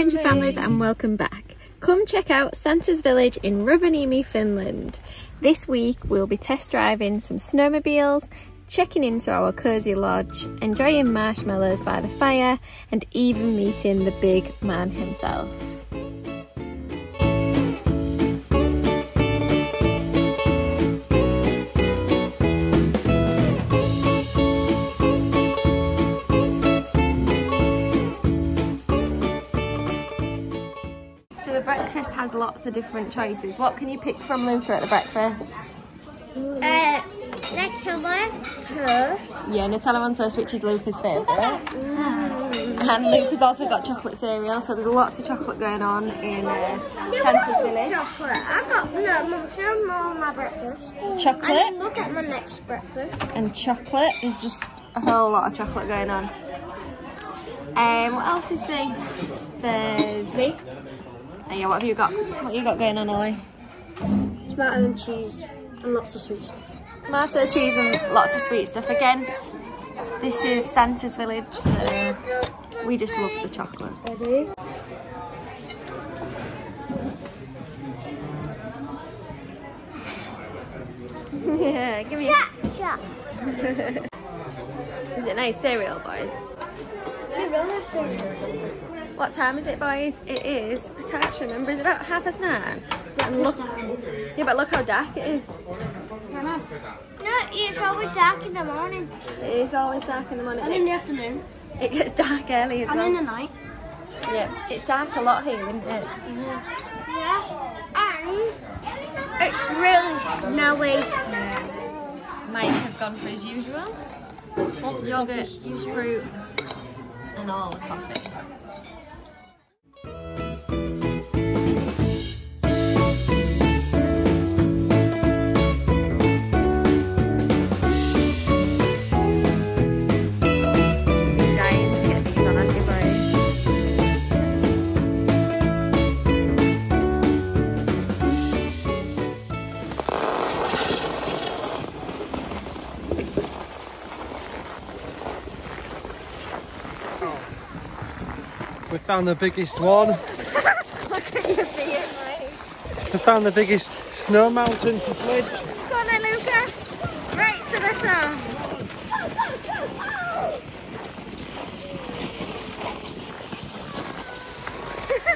stranger families, and welcome back. Come check out Santa's Village in Rovaniemi, Finland. This week we'll be test driving some snowmobiles, checking into our cosy lodge, enjoying marshmallows by the fire, and even meeting the big man himself. So the breakfast has lots of different choices. What can you pick from Luca at the breakfast? Nutella toast. Yeah, Nutella on toast, which is Luca's favourite. And Luca's also got chocolate cereal, so there's lots of chocolate going on in Santa's Village. Chocolate. I got more on my breakfast. Chocolate. And look at my next breakfast. And chocolate. There's just a whole lot of chocolate going on. What else is there? There's... Me? Oh, yeah, what have you got? What you got going on, Ollie? Tomato and cheese and lots of sweet stuff. Tomato, cheese and lots of sweet stuff. Again, this is Santa's Village, so we just love the chocolate. Ready? Yeah, give me a... Shut. Is it nice cereal, boys? I really nice cereal. What time is it, boys? It is, I can't remember, is it about 9:30? And look, yeah, but look how dark it is. I know. No, it's always dark in the morning. It is always dark in the morning. And in the afternoon. It gets dark early as well. And in the night. Yeah, it's dark a lot here, isn't it? Yeah. And it's really snowy. Yeah. Mike has gone for his usual. Yogurt, fruits, and all the coffee. We found the biggest one. Look at your feet, Mike. We found the biggest snow mountain to sledge. Go on then, Luca. Right to the top.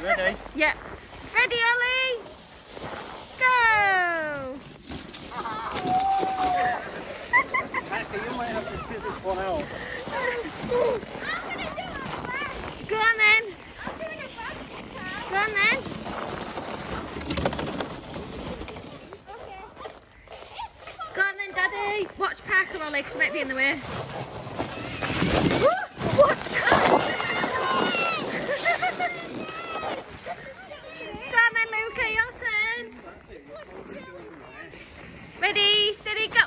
Ready? Yeah. Ready, Ollie? Go! Becca, you might have to sit this one out. Go on then. Go on then. Go on then, Daddy. Watch Parker, Ollie, because it might be in the way. Watch Parker. Go on then, Luca, your turn. Ready, steady, go.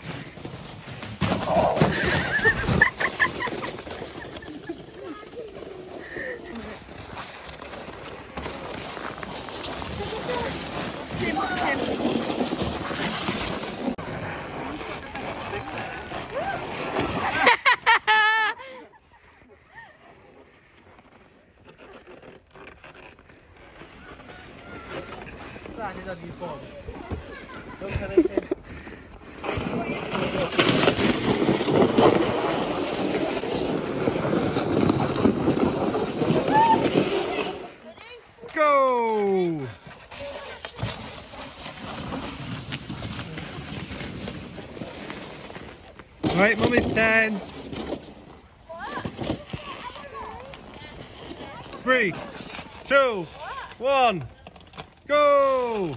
Go! Right, Mummy's turn. 3, 2, 1, go!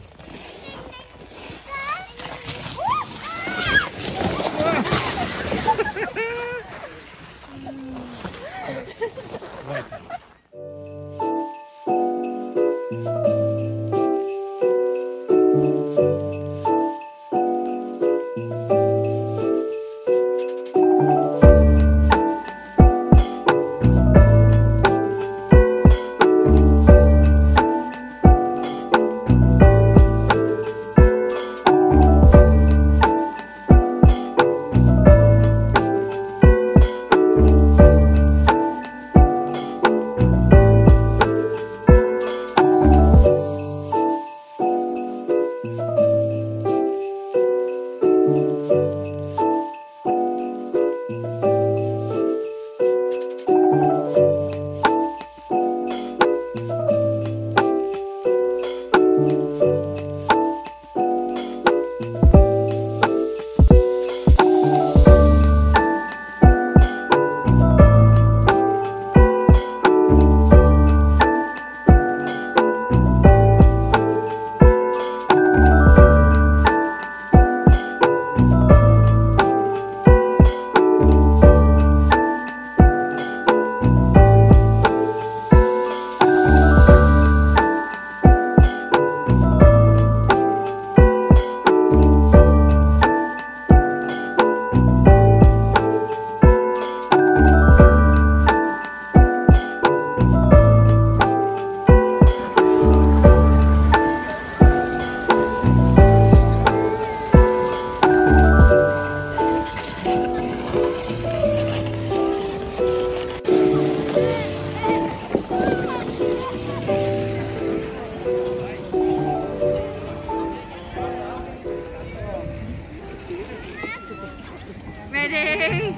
Ready?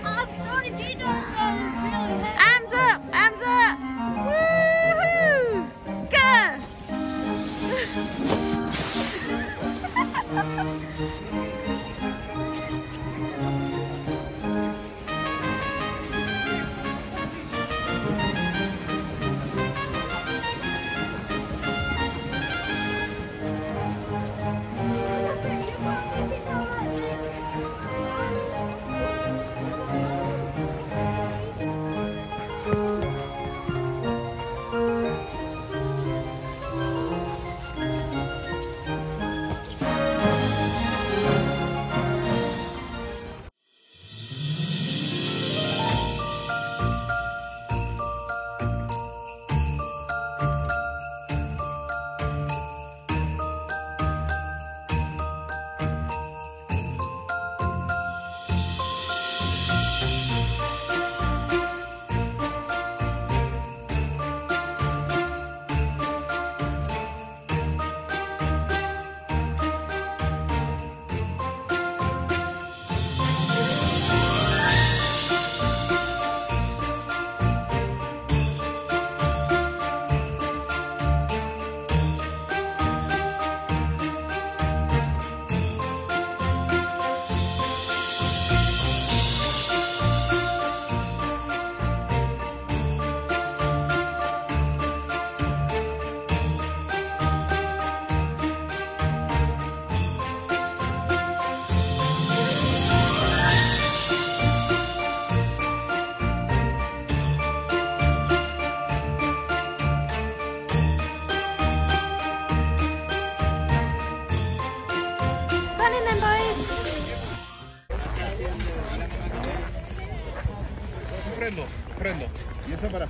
Arms up! Arms up! Woohoo! Go! Prendo. Empieza para.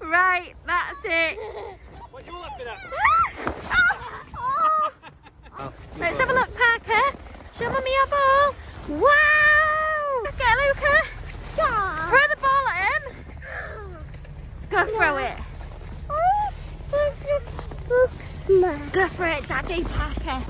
Right, that's it. What you laughing at? Let's have a look, Parker. Show Mummy your ball. Wow! Get Luca. Throw the ball at him. Go throw it. Go for it, Daddy, Parker.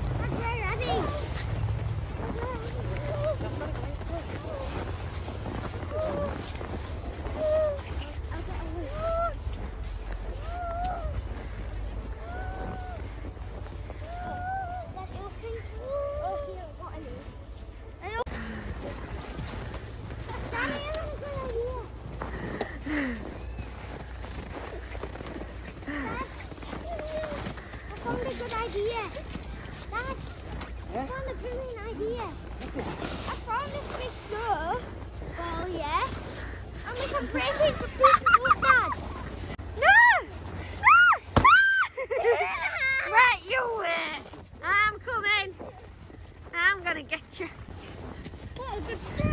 Good idea. Dad, I found a brilliant idea. I found this big snow ball, yeah? And we can break it into pieces, look, Dad. No! Right, you wait. I'm coming. I'm gonna get you. What a good throw.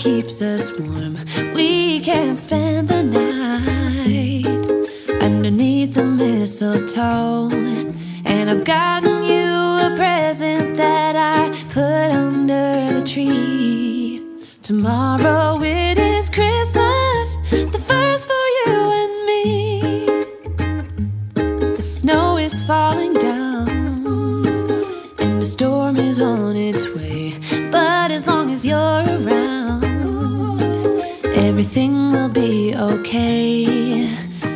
keeps us warm. We can spend the night underneath the mistletoe. And I've gotten you a present that I put under the tree. Tomorrow it is Christmas, the first for you and me. The snow is falling down and the storm is on its way. But as long as you're around, everything will be okay.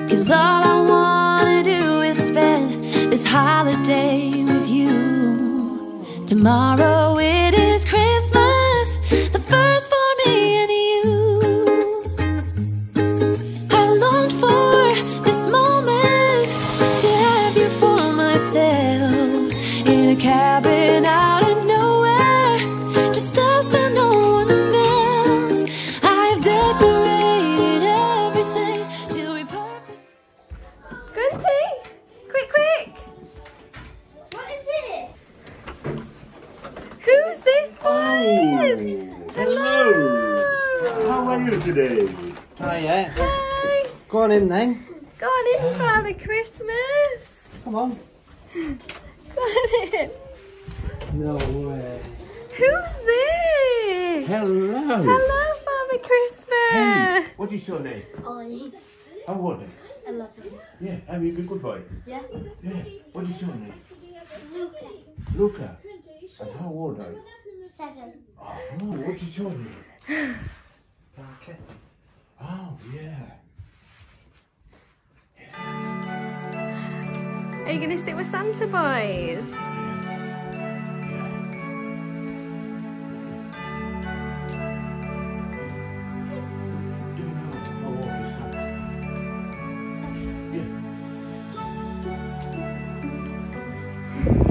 'Cause all I wanna do is spend this holiday with you. Tomorrow it is Christmas, the first for me and you. I've longed for this moment to have you for myself, in a cabin out in nowhere, just us and no one else. I've decorated everything till we're perfect. Gunty, quick, quick! What is it? Who's this was? Hello. How are you today? Hiya. Hi! Go on in then. Go on in, Father Christmas! Come on. Go on in! No way. Who's this? Hello. Hello, Father Christmas! Hey, what is your name? Ollie. How old are you? I love it. Yeah, have you been good boy? Yeah. Yeah. What is your name? Luca. Luca. And how old are you? 7. Oh, what is your name? Okay. Oh, yeah. Are you going to sit with Santa boys? Do you know how old is Santa? Yeah.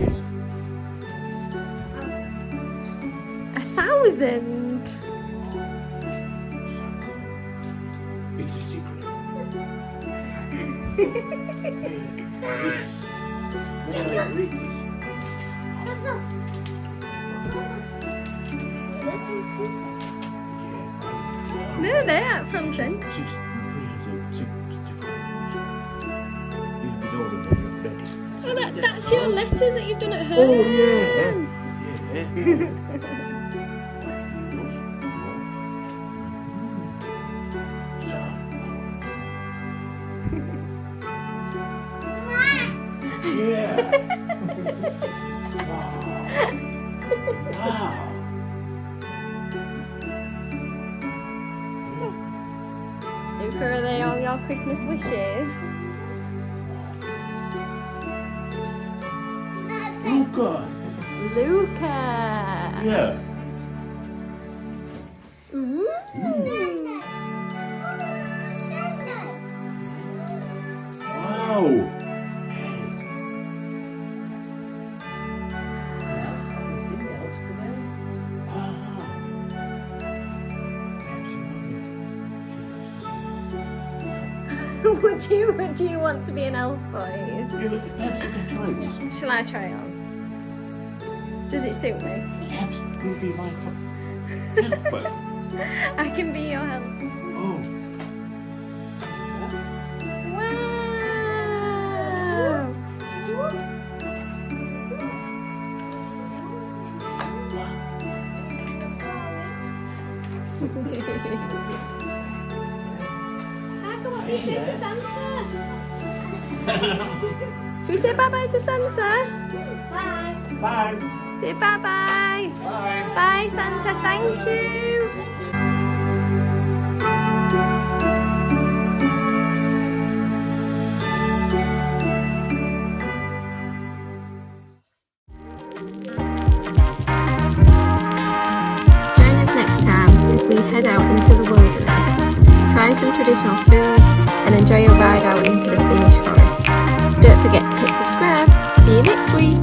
Yes. 1,000? It's a secret. Yes. When I read this, This one's Santa. No, they aren't from Santa. Oh, that's your letters that you've done at home. Oh, yeah. Yeah. Wow. Luca, are they all your Christmas wishes? Luca. Luca! Yeah. Wow. Do you want to be an elf, boys? Perhaps you can try this. Shall I try on? Does it suit me? Perhaps you'll be my helper. I can be your helper. Oh. Wow! Come on, you say to Santa. Should we say bye-bye to Santa? Bye. Bye. Say bye-bye. Bye. Bye, Santa. Thank you. Join us next time as we head out into the wilderness, try some traditional foods and enjoy a ride out into the Finnish forest. Don't forget to hit subscribe. See you next week.